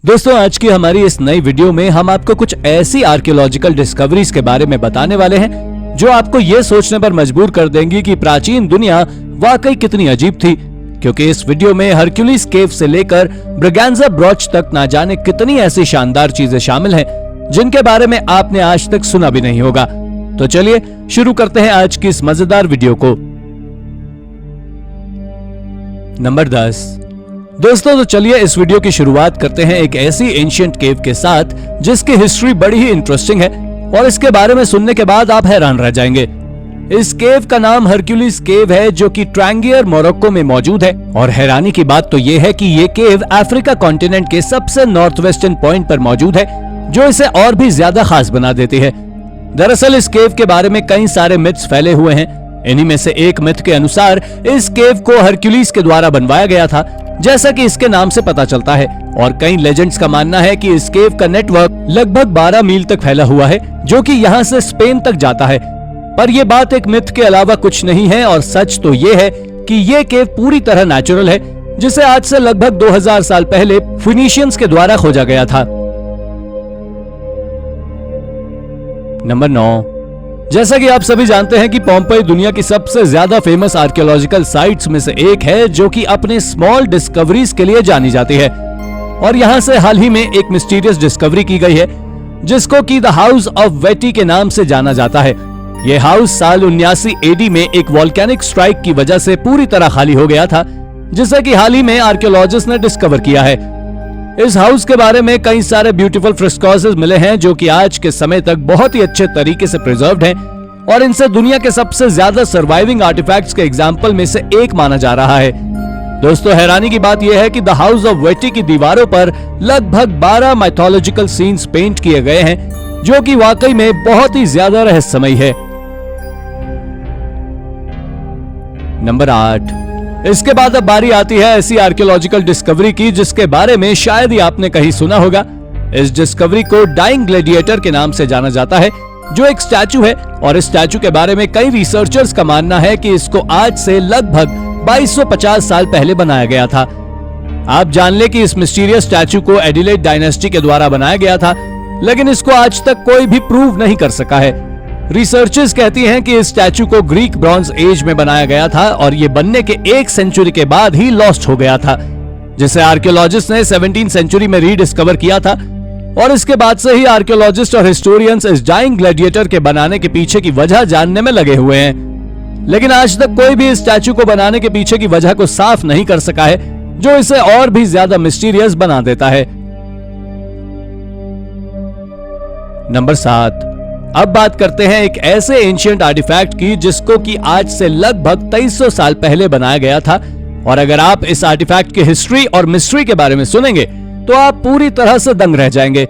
दोस्तों, आज की हमारी इस नई वीडियो में हम आपको कुछ ऐसी आर्कियोलॉजिकल डिस्कवरीज के बारे में बताने वाले हैं जो आपको ये सोचने पर मजबूर कर देंगी कि प्राचीन दुनिया वाकई कितनी अजीब थी। क्योंकि इस वीडियो में हरक्यूलिस केव से लेकर ब्रगैंजा ब्रोच तक ना जाने कितनी ऐसी शानदार चीजें शामिल हैं जिनके बारे में आपने आज तक सुना भी नहीं होगा। तो चलिए शुरू करते हैं आज की इस मजेदार वीडियो को। नंबर 10। दोस्तों, तो चलिए इस वीडियो की शुरुआत करते हैं एक ऐसी एंशिएंट केव के साथ जिसकी हिस्ट्री बड़ी ही इंटरेस्टिंग है और इसके बारे में सुनने के बाद आप हैरान रह जाएंगे। इस केव का नाम हरक्यूलिस केव है जो कि ट्रांगियर मोरक्को में मौजूद है। और हैरानी की बात तो ये है कि ये केव अफ्रीका कॉन्टिनेंट के सबसे नॉर्थ वेस्टर्न पॉइंट पर मौजूद है, जो इसे और भी ज्यादा खास बना देती है। दरअसल इस केव के बारे में कई सारे मिथ्स फैले हुए हैं। इन्हीं में से एक मिथ के अनुसार इस केव को हरक्यूलिस के द्वारा बनवाया गया था, जैसा कि इसके नाम से पता चलता है। और कई लेजेंड्स का मानना है कि इस केव का नेटवर्क लगभग 12 मील तक फैला हुआ है, जो कि यहाँ से स्पेन तक जाता है। पर यह बात एक मिथ के अलावा कुछ नहीं है और सच तो यह है कि यह केव पूरी तरह नेचुरल है, जिसे आज से लगभग 2000 साल पहले फिनिशियंस के द्वारा खोजा गया था। नंबर 9। जैसा कि आप सभी जानते हैं कि पोम्पई दुनिया की सबसे ज्यादा फेमस आर्कियोलॉजिकल साइट्स में से एक है, जो कि अपने स्मॉल डिस्कवरीज के लिए जानी जाती है। और यहां से हाल ही में एक मिस्टीरियस डिस्कवरी की गई है जिसको कि द हाउस ऑफ वेटी के नाम से जाना जाता है। यह हाउस साल 79 एडी में एक वॉल्केनिक स्ट्राइक की वजह से पूरी तरह खाली हो गया था, जिसे कि हाल ही में आर्कियोलॉजिस्ट ने डिस्कवर किया है। इस हाउस के बारे में कई सारे ब्यूटीफुल फ्रेस्कोस मिले हैं जो कि आज के समय तक बहुत ही अच्छे तरीके से प्रिजर्व्ड हैं और इनसे दुनिया के सबसे ज्यादा सर्वाइविंग आर्टिफैक्ट्स के एग्जाम्पल में से एक माना जा रहा है। दोस्तों, हैरानी की बात यह है कि द हाउस ऑफ वेटी की दीवारों पर लगभग 12 माइथोलॉजिकल सीन्स पेंट किए गए हैं, जो कि वाकई में बहुत ही ज्यादा रहस्यमयी है। नंबर 8। इसके बाद अब बारी आती है ऐसी आर्कियोलॉजिकल डिस्कवरी की जिसके बारे में शायद ही आपने कहीं सुना होगा। इस डिस्कवरी को डाइंग ग्लैडिएटर के नाम से जाना जाता है, जो एक स्टैचू है। और इस स्टैचू के बारे में कई रिसर्चर्स का मानना है कि इसको आज से लगभग 2250 साल पहले बनाया गया था। आप जान ले कि इस मिस्टीरियस स्टैचू को एडिलेड डायनेस्टी के द्वारा बनाया गया था, लेकिन इसको आज तक कोई भी प्रूव नहीं कर सका है। रिसर्चर्स कहती हैं कि इस स्टैचू को ग्रीक ब्रॉन्ज एज में बनाया गया था और ये बनने के 1 सेंचुरी के बाद ही लॉस्ट हो गया था, जिसे आर्कियोलॉजिस्ट ने 17वीं सेंचुरी में रीडिस्कवर किया था। और इसके बाद से ही आर्कियोलॉजिस्ट और हिस्टोरियंस इस डाइंग ग्लैडिएटर के बनाने के पीछे की वजह जानने में लगे हुए हैं। लेकिन आज तक कोई भी इस स्टैचू को बनाने के पीछे की वजह को साफ नहीं कर सका है, जो इसे और भी ज्यादा मिस्टीरियस बना देता है। नंबर 7। अब बात करते हैं एक ऐसे एंशिएंट आर्टिफैक्ट की जिसको कि आज से लगभग 2300 साल पहले बनाया गया था। और अगर आप इस आर्टिफैक्ट की हिस्ट्री और मिस्ट्री के बारे में सुनेंगे तो आप पूरी तरह से दंग रह जाएंगे।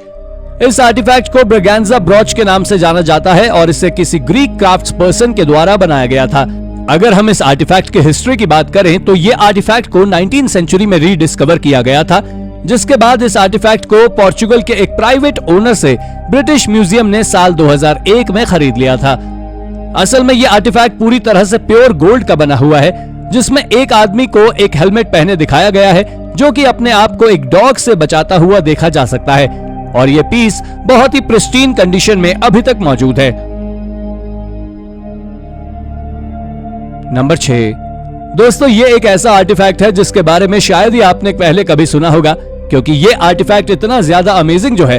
इस आर्टिफैक्ट को ब्रगैंजा ब्रोच के नाम से जाना जाता है और इसे किसी ग्रीक क्राफ्ट्स पर्सन के द्वारा बनाया गया था। अगर हम इस आर्टिफैक्ट की हिस्ट्री की बात करें तो ये आर्टिफैक्ट को 19वीं सेंचुरी में रीडिस्कवर किया गया था, जिसके बाद इस आर्टिफैक्ट को पोर्चुगल के एक प्राइवेट ओनर से ब्रिटिश म्यूजियम ने साल 2001 में खरीद लिया था। असल में यह आर्टिफैक्ट पूरी तरह से प्योर गोल्ड का बना हुआ है, जिसमें एक आदमी को एक हेलमेट पहने दिखाया गया है जो कि अपने आप को एक डॉग से बचाता हुआ देखा जा सकता है। और यह पीस बहुत ही प्रिस्टीन कंडीशन में अभी तक मौजूद है। नंबर 6। दोस्तों, ये एक ऐसा आर्टिफैक्ट है जिसके बारे में शायद ही आपने पहले कभी सुना होगा, क्योंकि ये आर्टिफैक्ट इतना ज्यादा अमेजिंग जो है,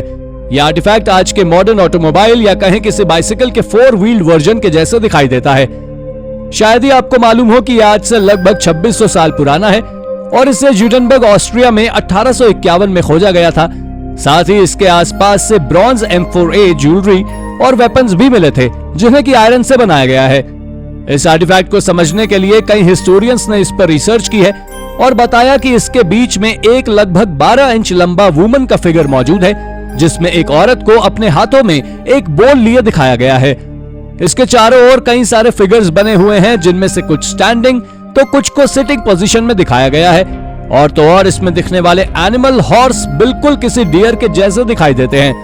ये आर्टिफैक्ट आज के मॉडर्न ऑटोमोबाइल या कहें किसी बाइसिकल के 4 व्हील्ड वर्जन के जैसे दिखाई देता है। शायद ही आपको मालूम हो कि यह आज से लगभग 2600 साल पुराना है और इसे ज्यूटेनबर्ग ऑस्ट्रिया में 1851 में खोजा गया था। साथ ही इसके आसपास से ब्रॉन्ज M4A ज्वेलरी और वेपन्स भी मिले थे, जिन्हें कि आयरन से बनाया गया है। इस आर्टिफैक्ट को समझने के लिए कई हिस्टोरियंस ने इस पर रिसर्च की है और बताया कि इसके बीच में एक लगभग 12 इंच लंबा वुमन का फिगर मौजूद है, जिसमें एक औरत को अपने हाथों में एक बोल लिए दिखाया गया है। इसके चारों ओर कई सारे फिगर्स बने हुए हैं, जिनमें से कुछ स्टैंडिंग तो कुछ को सिटिंग पोजीशन में दिखाया गया है। और तो और इसमें दिखने वाले एनिमल हॉर्स बिल्कुल किसी डियर के जैसे दिखाई देते हैं।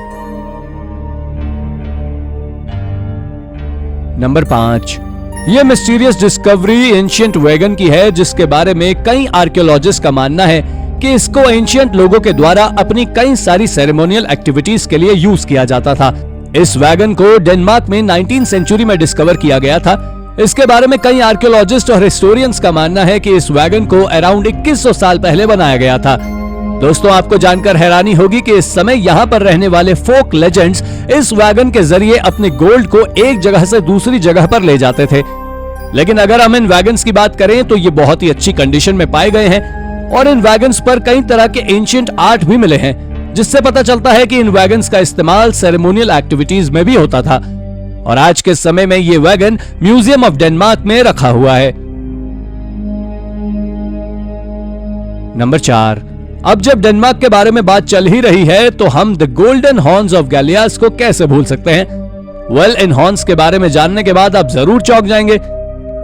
नंबर 5। यह मिस्टीरियस डिस्कवरी एंशिएंट वैगन की है, जिसके बारे में कई आर्कियोलॉजिस्ट का मानना है कि इसको एंशियंट लोगों के द्वारा अपनी कई सारी सेरेमोनियल एक्टिविटीज के लिए यूज किया जाता था। इस वैगन को डेनमार्क में 19वीं सेंचुरी में डिस्कवर किया गया था। इसके बारे में कई आर्कियोलॉजिस्ट और हिस्टोरियंस का मानना है कि इस वैगन को अराउंड 2100 साल पहले बनाया गया था। दोस्तों, आपको जानकर हैरानी होगी कि इस समय यहाँ पर रहने वाले फोक लेजेंड्स इस वैगन के जरिए अपने गोल्ड को एक जगह से दूसरी जगह पर ले जाते थे। लेकिन अगर हम इन वैगन्स की बात करें तो ये बहुत ही अच्छी कंडीशन में पाए गए हैं और इन वैगन्स पर कई तरह के एंशिएंट आर्ट भी मिले हैं, जिससे पता चलता है कि इन वैगन्स का इस्तेमाल सेरेमोनियल एक्टिविटीज में भी होता था। और आज के समय में ये वैगन म्यूजियम ऑफ डेनमार्क में रखा हुआ है। नंबर 4। अब जब डेनमार्क के बारे में बात चल ही रही है तो हम द गोल्डन हॉर्न्स ऑफ गैलियास को कैसे भूल सकते हैं। वेल, इन हॉर्न्स के बारे में जानने के बाद आप जरूर चौंक जाएंगे।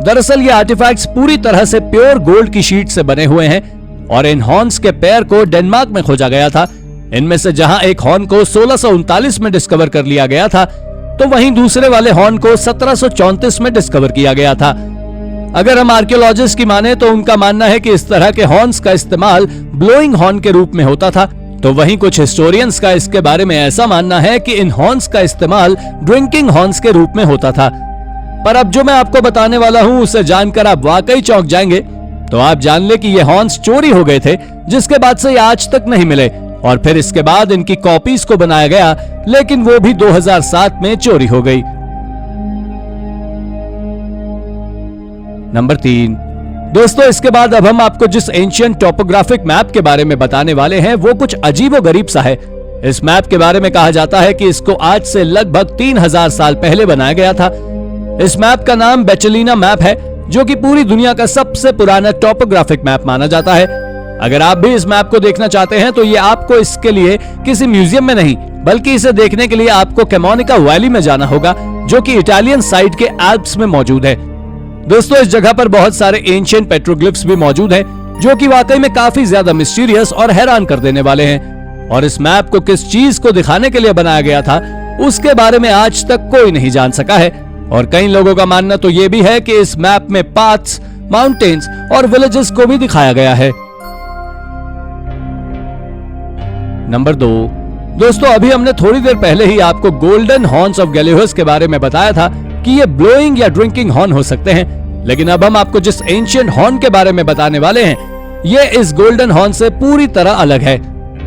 दरअसल ये आर्टिफैक्ट्स पूरी तरह से प्योर गोल्ड की शीट से बने हुए हैं और इन हॉर्न्स के पैर को डेनमार्क में खोजा गया था। इनमें से जहां एक हॉर्न को 1639 में डिस्कवर कर लिया गया था, तो वहीं दूसरे वाले हॉर्न को 1734 में डिस्कवर किया गया था। अगर हम आर्कियोलॉजिस्ट की माने तो उनका मानना है कि इस तरह के हॉर्न्स का इस्तेमाल ब्लोइंग हॉर्न के रूप में होता था, तो वहीं कुछ हिस्टोरियंस का इसके बारे में ऐसा मानना है कि इन हॉर्न्स का इस्तेमाल ड्रिंकिंग हॉर्न्स के रूप में होता था। पर अब जो मैं आपको बताने वाला हूं उसे जानकर आप वाकई चौंक जाएंगे। तो आप जान ले कि ये हॉर्न्स चोरी हो गए थे, जिसके बाद से ये आज तक नहीं मिले और फिर इसके बाद इनकी कॉपीज को बनाया गया, लेकिन वो भी 2007 में चोरी हो गई। नंबर 3। दोस्तों, इसके बाद अब हम आपको जिस एंशिएंट टोपोग्राफिक मैप के बारे में बताने वाले हैं वो कुछ अजीबोगरीब सा है। इस मैप के बारे में कहा जाता है कि इसको आज से लगभग 3000 साल पहले बनाया गया था। इस मैप का नाम बेचलिना मैप है, जो कि पूरी दुनिया का सबसे पुराना टोपोग्राफिक मैप माना जाता है। अगर आप भी इस मैप को देखना चाहते हैं तो ये आपको इसके लिए किसी म्यूजियम में नहीं, बल्कि इसे देखने के लिए आपको कैमोनिका वैली में जाना होगा, जो कि इटालियन साइड के एल्प्स में मौजूद है। दोस्तों, इस जगह पर बहुत सारे एंशिएंट पेट्रोग्लिफ्स भी मौजूद हैं, जो कि वाकई में काफी ज्यादा मिस्टीरियस और हैरान कर देने वाले हैं। और इस मैप को किस चीज को दिखाने के लिए बनाया गया था, उसके बारे में आज तक कोई नहीं जान सका है। और कई लोगों का मानना तो ये भी है कि इस मैप में पाथ्स, माउंटेन्स और विलेजेस को भी दिखाया गया है। नंबर 2। दोस्तों, अभी हमने थोड़ी देर पहले ही आपको गोल्डन हॉर्न्स ऑफ गैलियास के बारे में बताया था कि ये ब्लोइंग या ड्रिंकिंग हॉर्न हो सकते हैं, लेकिन अब हम आपको जिस एंशिएंट हॉर्न के बारे में बताने वाले हैं, ये इस गोल्डन हॉर्न से पूरी तरह अलग है,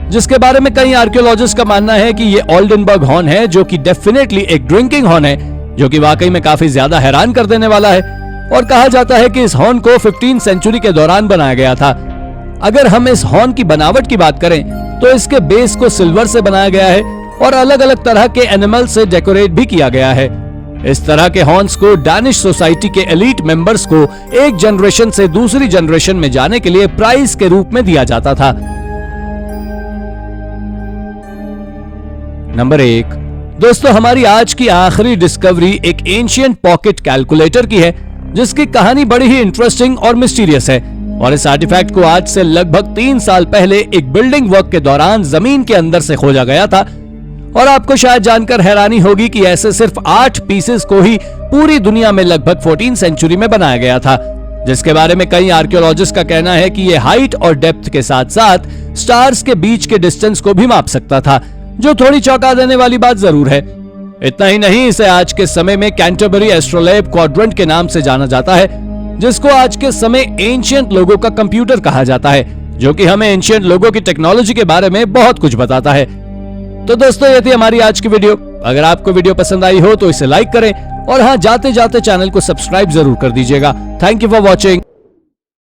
जिसके बारे में कई आर्कियोलॉजिस्ट का मानना है कि ये ओल्डनबर्ग हॉर्न है, जो कि डेफिनेटली एक ड्रिंकिंग हॉर्न है, जो कि वाकई में काफी ज्यादा हैरान कर देने वाला है। और कहा जाता है कि इस हॉर्न को 15वीं सेंचुरी के दौरान बनाया गया था। अगर हम इस हॉर्न की बनावट की बात करें तो इसके बेस को सिल्वर से बनाया गया है और अलग अलग तरह के एनिमल से डेकोरेट भी किया गया है। इस तरह के हॉर्न्स को डैनिश सोसाइटी के एलीट मेंबर्स को एक जनरेशन से दूसरी जनरेशन में जाने के लिए प्राइज के रूप में दिया जाता था। नंबर 1। दोस्तों, हमारी आज की आखिरी डिस्कवरी एक एंशिएंट पॉकेट कैलकुलेटर की है, जिसकी कहानी बड़ी ही इंटरेस्टिंग और मिस्टीरियस है। और इस आर्टिफैक्ट को आज से लगभग 3 साल पहले एक बिल्डिंग वर्क के दौरान जमीन के अंदर से खोजा गया था। और आपको शायद जानकर हैरानी होगी कि ऐसे सिर्फ 8 पीसेस को ही पूरी दुनिया में लगभग 14वीं सेंचुरी में बनाया गया था, जिसके बारे में कई आर्कियोलॉजिस्ट का कहना है कि यह हाइट और डेप्थ के साथ साथ स्टार्स के बीच के डिस्टेंस को भी माप सकता था, जो थोड़ी चौंका देने वाली बात जरूर है। इतना ही नहीं, इसे आज के समय में कैंटरबरी एस्ट्रोलैब क्वाड्रेंट के नाम से जाना जाता है, जिसको आज के समय एंशिएंट लोगों का कंप्यूटर कहा जाता है, जो कि हमें एंशिएंट लोगों की टेक्नोलॉजी के बारे में बहुत कुछ बताता है। तो दोस्तों, ये थी हमारी आज की वीडियो। अगर आपको वीडियो पसंद आई हो तो इसे लाइक करें और हाँ, जाते जाते चैनल को सब्सक्राइब जरूर कर दीजिएगा। Thank you for watching.